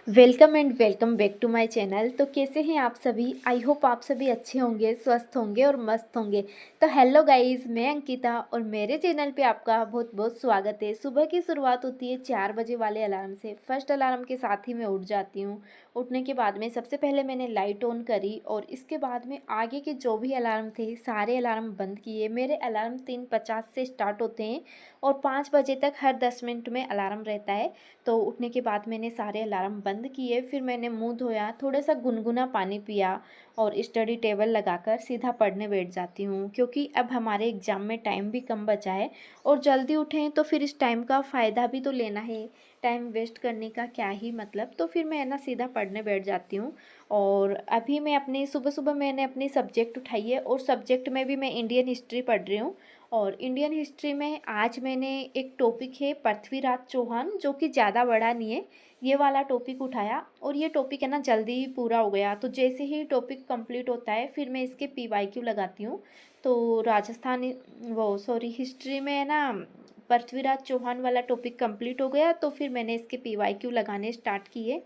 Welcome and welcome back to my channel. तो कैसे हैं आप सभी? आई होप आप सभी अच्छे होंगे, स्वस्थ होंगे और मस्त होंगे। तो हेलो गाइस, मैं अंकिता और मेरे चैनल पे आपका बहुत बहुत स्वागत है। सुबह की शुरुआत होती है 4 बजे वाले अलार्म से। फर्स्ट अलार्म के साथ ही मैं उठ जाती हूँ। उठने के बाद में सबसे पहले मैंने लाइट ऑन करी और इसके बाद में आगे के जो भी अलार्म थे सारे अलार्म बंद किए। मेरे अलार्म 3:50 से स्टार्ट होते हैं और 5 बजे तक हर 10 मिनट में अलार्म रहता है। तो उठने के बाद मैंने सारे अलार्म बंद किए, फिर मैंने मुंह धोया, थोड़ा सा गुनगुना पानी पिया और स्टडी टेबल लगाकर सीधा पढ़ने बैठ जाती हूँ, क्योंकि अब हमारे एग्ज़ाम में टाइम भी कम बचा है और जल्दी उठें तो फिर इस टाइम का फ़ायदा भी तो लेना है। टाइम वेस्ट करने का क्या ही मतलब। तो फिर मैं ना सीधा पढ़ने बैठ जाती हूँ। और अभी मैं अपनी सुबह सुबह मैंने अपनी सब्जेक्ट उठाई है और सब्जेक्ट में भी मैं इंडियन हिस्ट्री पढ़ रही हूँ। और इंडियन हिस्ट्री में आज मैंने एक टॉपिक है पृथ्वीराज चौहान, जो कि ज़्यादा बड़ा नहीं है। ये वाला टॉपिक उठाया और ये टॉपिक है ना जल्दी ही पूरा हो गया। तो जैसे ही टॉपिक कंप्लीट होता है फिर मैं इसके PYQ लगाती हूँ। तो राजस्थान वो सॉरी हिस्ट्री में है ना पृथ्वीराज चौहान वाला टॉपिक कंप्लीट हो गया, तो फिर मैंने इसके PYQ लगाने स्टार्ट किए।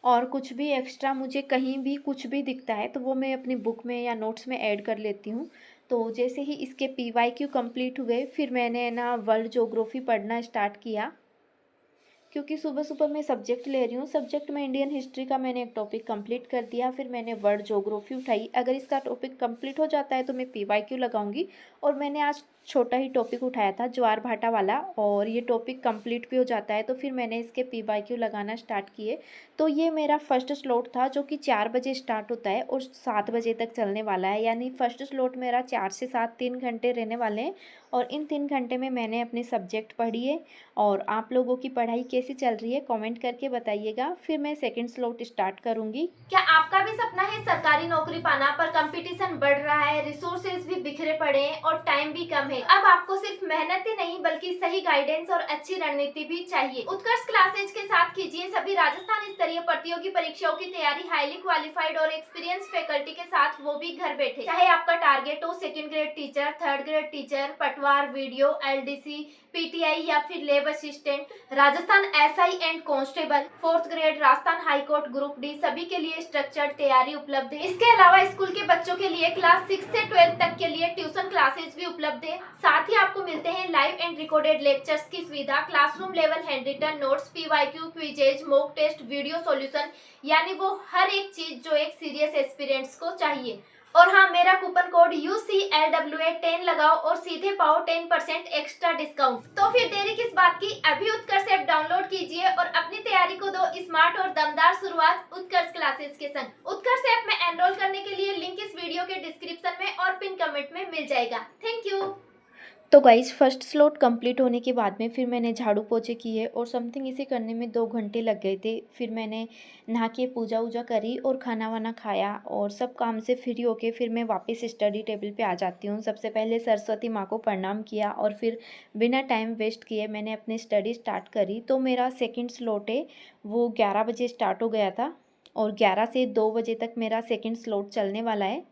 और कुछ भी एक्स्ट्रा मुझे कहीं भी कुछ भी दिखता है तो वो मैं अपनी बुक में या नोट्स में ऐड कर लेती हूँ। तो जैसे ही इसके PYQ कंप्लीट हुए फिर मैंने ना वर्ल्ड ज्योग्राफी पढ़ना स्टार्ट किया, क्योंकि सुबह सुबह मैं सब्जेक्ट ले रही हूँ। सब्जेक्ट में इंडियन हिस्ट्री का मैंने एक टॉपिक कंप्लीट कर दिया, फिर मैंने वर्ल्ड ज्योग्राफी उठाई। अगर इसका टॉपिक कंप्लीट हो जाता है तो मैं PYQ लगाऊंगी। और मैंने आज छोटा ही टॉपिक उठाया था ज्वार भाटा वाला, और ये टॉपिक कंप्लीट भी हो जाता है तो फिर मैंने इसके PYQ लगाना स्टार्ट किए। तो ये मेरा फर्स्ट स्लॉट था जो कि 4 बजे स्टार्ट होता है और 7 बजे तक चलने वाला है। यानी फर्स्ट स्लॉट मेरा 4 से 7 3 घंटे रहने वाले हैं। और इन 3 घंटे में मैंने अपनी सब्जेक्ट पढ़ी है। और आप लोगों की पढ़ाई कैसी चल रही है कमेंट करके बताइएगा। फिर मैं सेकंड स्लॉट स्टार्ट करूंगी। क्या आपका भी सपना है सरकारी नौकरी पाना, पर कंपटीशन बढ़ रहा है, रिसोर्सेज भी बिखरे पड़े हैं और टाइम भी कम है? अब आपको सिर्फ मेहनत ही नहीं बल्कि सही गाइडेंस और अच्छी रणनीति भी चाहिए। उत्कर्ष क्लासेज के साथ कीजिए सभी राजस्थान स्तरीय प्रतियोगी परीक्षाओं की तैयारी हाईली क्वालिफाइड और एक्सपीरियंस फैकल्टी के साथ, वो भी घर बैठे। चाहे आपका टारगेट हो second grade teacher, third grade teacher, पटवार, वीडियो, LDC, PTI या फिर lab assistant, Rajasthan SI and constable, fourth grade, Rajasthan high court group D, सभी के लिए स्ट्रक्चर्ड तैयारी उपलब्ध है। इसके अलावा स्कूल के बच्चों के लिए क्लास 6 से 12 तक के लिए ट्यूशन क्लासेस भी उपलब्ध है। साथ ही आपको मिलते हैं लाइव एंड रिकॉर्डेड लेक्चर्स की सुविधा, classroom level hand written notes, PYQ, quizzes, mock test, video solution, यानी वो हर एक चीज जो एक सीरियस एस्पिरेंट्स को चाहिए। और हाँ, मेरा कूपन कोड UCLWA10 लगाओ और सीधे पाओ 10% एक्स्ट्रा डिस्काउंट। तो फिर देरी किस बात की, अभी उत्कर्ष ऐप डाउनलोड कीजिए और अपनी तैयारी को दो स्मार्ट और दमदार शुरुआत उत्कर्ष क्लासेस के संग। उत्कर्ष ऐप में एनरोल करने के लिए लिंक इस वीडियो के डिस्क्रिप्शन में और पिन कमेंट में मिल जाएगा। Thank you. तो गाइज फर्स्ट स्लॉट कंप्लीट होने के बाद में फिर मैंने झाड़ू पोछे किए और समथिंग इसे करने में 2 घंटे लग गए थे। फिर मैंने नहा के पूजा वूजा करी और खाना वाना खाया और सब काम से फ्री होके फिर मैं वापस स्टडी टेबल पे आ जाती हूँ। सबसे पहले सरस्वती माँ को प्रणाम किया और फिर बिना टाइम वेस्ट किए मैंने अपनी स्टडी स्टार्ट करी। तो मेरा सेकेंड स्लॉट है वो 11 बजे स्टार्ट हो गया था और 11 से 2 बजे तक मेरा सेकेंड स्लॉट चलने वाला है।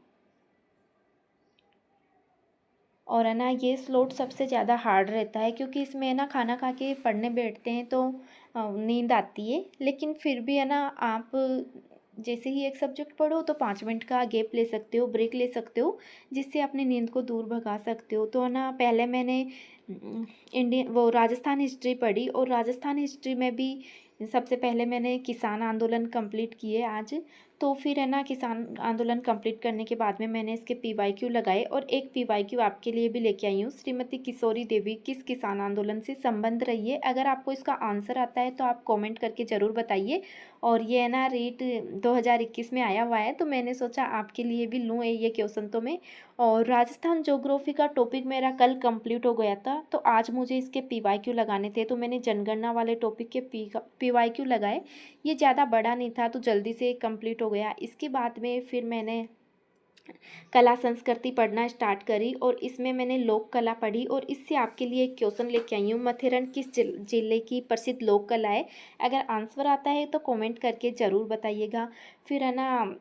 और है ना ये स्लॉट सबसे ज़्यादा हार्ड रहता है, क्योंकि इसमें है ना खाना खा के पढ़ने बैठते हैं तो नींद आती है। लेकिन फिर भी है ना आप जैसे ही एक सब्जेक्ट पढ़ो तो 5 मिनट का गैप ले सकते हो, ब्रेक ले सकते हो, जिससे अपनी नींद को दूर भगा सकते हो। तो है ना पहले मैंने इंडियन वो राजस्थान हिस्ट्री पढ़ी और राजस्थान हिस्ट्री में भी सबसे पहले मैंने किसान आंदोलन कंप्लीट किए आज। तो फिर है ना किसान आंदोलन कंप्लीट करने के बाद में मैंने इसके PYQ लगाए और एक PYQ आपके लिए भी लेके आई हूँ। श्रीमती किशोरी देवी किस किसान आंदोलन से संबंध रही है? अगर आपको इसका आंसर आता है तो आप कमेंट करके ज़रूर बताइए। और ये है ना रेट 2021 में आया हुआ है, तो मैंने सोचा आपके लिए भी लूँ ये क्वेश्चन तो मैं। और राजस्थान ज्योग्राफी का टॉपिक मेरा कल कंप्लीट हो गया था, तो आज मुझे इसके PYQ लगाने थे, तो मैंने जनगणना वाले टॉपिक के PYQ लगाए। ये ज़्यादा बड़ा नहीं था तो जल्दी से कंप्लीट हो गया। इसके बाद में फिर मैंने कला संस्कृति पढ़ना स्टार्ट करी और इसमें मैंने लोक कला पढ़ी और इससे आपके लिए एक क्वेश्चन लेके आई हूँ। मथेरन किस जिले की प्रसिद्ध लोक कला है? अगर आंसर आता है तो कमेंट करके ज़रूर बताइएगा। फिर है ना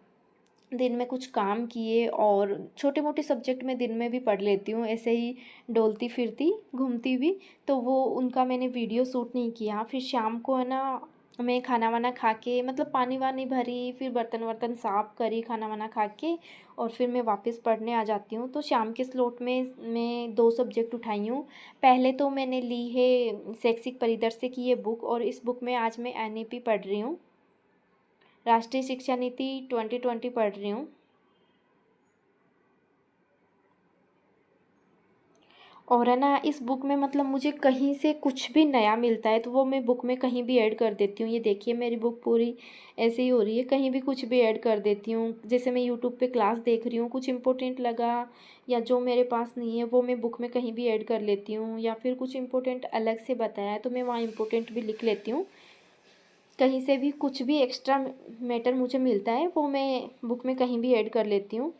दिन में कुछ काम किए और छोटे मोटे सब्जेक्ट में दिन में भी पढ़ लेती हूँ, ऐसे ही डोलती फिरती घूमती भी, तो वो उनका मैंने वीडियो शूट नहीं किया। फिर शाम को है ना मैं खाना वाना खा के मतलब पानी वानी भरी, फिर बर्तन वर्तन साफ़ करी खाना वाना खा के, और फिर मैं वापस पढ़ने आ जाती हूँ। तो शाम के स्लॉट में मैं 2 सब्जेक्ट उठाई हूँ। पहले तो मैंने ली है शैक्षिक परिदृश्य की ये बुक, और इस बुक में आज मैं एनईपी पढ़ रही हूँ, राष्ट्रीय शिक्षा नीति 2020 पढ़ रही हूँ। और है ना, इस बुक में मतलब मुझे कहीं से कुछ भी नया मिलता है तो वो मैं बुक में कहीं भी ऐड कर देती हूँ। ये देखिए मेरी बुक पूरी ऐसे ही हो रही है, कहीं भी कुछ भी ऐड कर देती हूँ। जैसे मैं यूट्यूब पे क्लास देख रही हूँ, कुछ इम्पोर्टेंट लगा या जो मेरे पास नहीं है वो मैं बुक में कहीं भी ऐड कर लेती हूँ, या फिर कुछ इम्पोर्टेंट अलग से बताया है तो मैं वहाँ इम्पोर्टेंट भी लिख लेती हूँ। कहीं से भी कुछ भी एक्स्ट्रा मैटर मुझे मिलता है वो मैं बुक में कहीं भी ऐड कर लेती हूँ।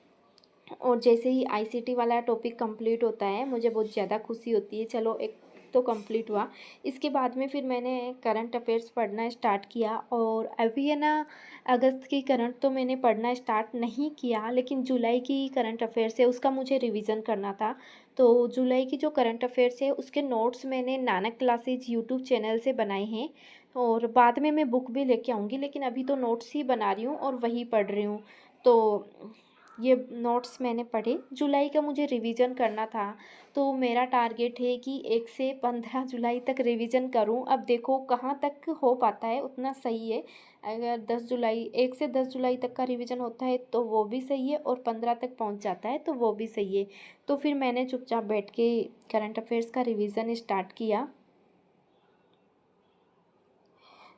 और जैसे ही आईसीटी वाला टॉपिक कंप्लीट होता है मुझे बहुत ज़्यादा खुशी होती है। चलो एक तो कंप्लीट हुआ। इसके बाद में फिर मैंने करंट अफेयर्स पढ़ना स्टार्ट किया, और अभी है ना अगस्त की करंट तो मैंने पढ़ना स्टार्ट नहीं किया, लेकिन जुलाई की करंट अफेयर्स है उसका मुझे रिवीजन करना था। तो जुलाई की जो करंट अफेयर्स है उसके नोट्स मैंने नानक क्लासेज यूट्यूब चैनल से बनाए हैं, और बाद में मैं बुक भी लेके आऊँगी, लेकिन अभी तो नोट्स ही बना रही हूँ और वही पढ़ रही हूँ। तो ये नोट्स मैंने पढ़े, जुलाई का मुझे रिवीजन करना था। तो मेरा टारगेट है कि 1 से 15 जुलाई तक रिवीजन करूं। अब देखो कहाँ तक हो पाता है उतना सही है। अगर 10 जुलाई 1 से 10 जुलाई तक का रिवीजन होता है तो वो भी सही है, और 15 तक पहुंच जाता है तो वो भी सही है। तो फिर मैंने चुपचाप बैठ के करंट अफेयर्स का रिवीजन स्टार्ट किया।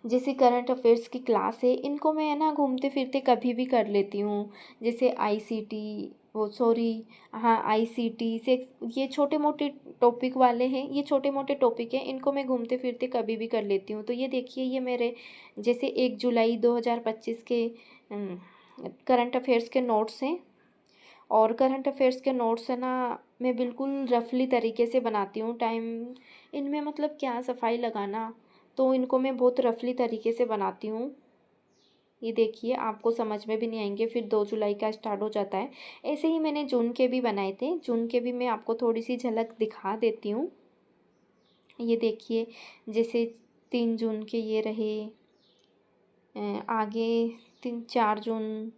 जैसे करंट अफेयर्स की क्लास है, इनको मैं है ना घूमते फिरते कभी भी कर लेती हूँ। जैसे आईसीटी, वो सॉरी, हाँ आईसीटी से, ये छोटे मोटे टॉपिक वाले हैं, ये छोटे मोटे टॉपिक हैं, इनको मैं घूमते फिरते कभी भी कर लेती हूँ। तो ये देखिए ये मेरे जैसे 1 जुलाई 2025 के करंट अफेयर्स के नोट्स हैं। और करंट अफेयर्स के नोट्स है ना मैं बिल्कुल रफली तरीके से बनाती हूँ। टाइम इनमें मतलब क्या सफाई लगाना, तो इनको मैं बहुत रफली तरीके से बनाती हूँ। ये देखिए आपको समझ में भी नहीं आएंगे, फिर 2 जुलाई का स्टार्ट हो जाता है। ऐसे ही मैंने जून के भी बनाए थे, जून के भी मैं आपको थोड़ी सी झलक दिखा देती हूँ। ये देखिए जैसे 3 जून के ये रहे, आगे 4 जून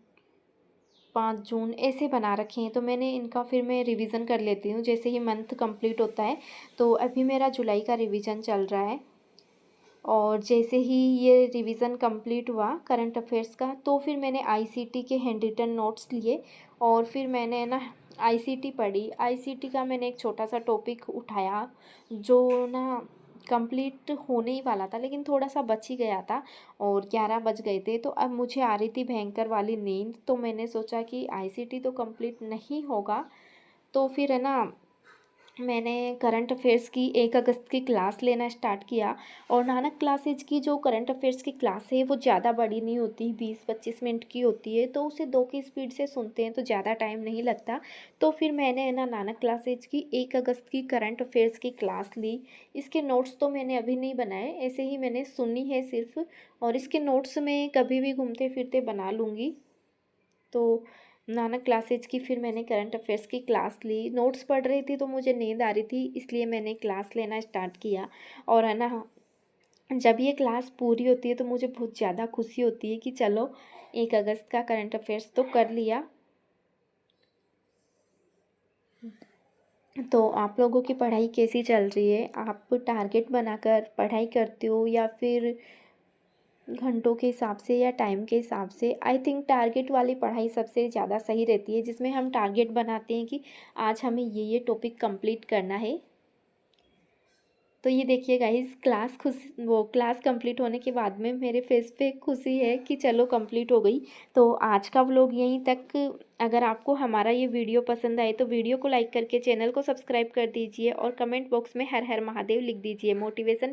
5 जून ऐसे बना रखे हैं। तो मैंने इनका फिर मैं रिवीज़न कर लेती हूँ जैसे ही मंथ कंप्लीट होता है। तो अभी मेरा जुलाई का रिवीजन चल रहा है, और जैसे ही ये रिवीज़न कंप्लीट हुआ करंट अफेयर्स का तो फिर मैंने आईसीटी के हैंड रिटन नोट्स लिए, और फिर मैंने ना आईसीटी पढ़ी। आईसीटी का मैंने एक छोटा सा टॉपिक उठाया जो ना कंप्लीट होने ही वाला था, लेकिन थोड़ा सा बच ही गया था, और 11 बज गए थे। तो अब मुझे आ रही थी भयंकर वाली नींद, तो मैंने सोचा कि आईसीटी तो कंप्लीट नहीं होगा, तो फिर है ना मैंने करंट अफेयर्स की 1 अगस्त की क्लास लेना स्टार्ट किया। और नानक क्लासेज की जो करंट अफेयर्स की क्लास है वो ज़्यादा बड़ी नहीं होती, 20-25 मिनट की होती है, तो उसे 2 की स्पीड से सुनते हैं तो ज़्यादा टाइम नहीं लगता। तो फिर मैंने है ना नानक क्लासेज की 1 अगस्त की करंट अफेयर्स की क्लास ली। इसके नोट्स तो मैंने अभी नहीं बनाए, ऐसे ही मैंने सुनी है सिर्फ, और इसके नोट्स मैं कभी भी घूमते फिरते बना लूँगी। तो नानक क्लासेज की फिर मैंने करंट अफेयर्स की क्लास ली। नोट्स पढ़ रही थी तो मुझे नींद आ रही थी, इसलिए मैंने क्लास लेना स्टार्ट किया। और है ना जब ये क्लास पूरी होती है तो मुझे बहुत ज़्यादा खुशी होती है कि चलो 1 अगस्त का करंट अफेयर्स तो कर लिया। तो आप लोगों की पढ़ाई कैसी चल रही है? आप टारगेट बनाकर पढ़ाई करते हो या फिर घंटों के हिसाब से या टाइम के हिसाब से? आई थिंक टारगेट वाली पढ़ाई सबसे ज़्यादा सही रहती है, जिसमें हम टारगेट बनाते हैं कि आज हमें ये टॉपिक कंप्लीट करना है। तो ये देखिए गाइस क्लास कंप्लीट होने के बाद में मेरे फेस पे खुशी है कि चलो कंप्लीट हो गई। तो आज का व्लॉग यहीं तक। अगर आपको हमारा ये वीडियो पसंद आए तो वीडियो को लाइक करके चैनल को सब्सक्राइब कर दीजिए, और कमेंट बॉक्स में हर हर महादेव लिख दीजिए। मोटिवेशन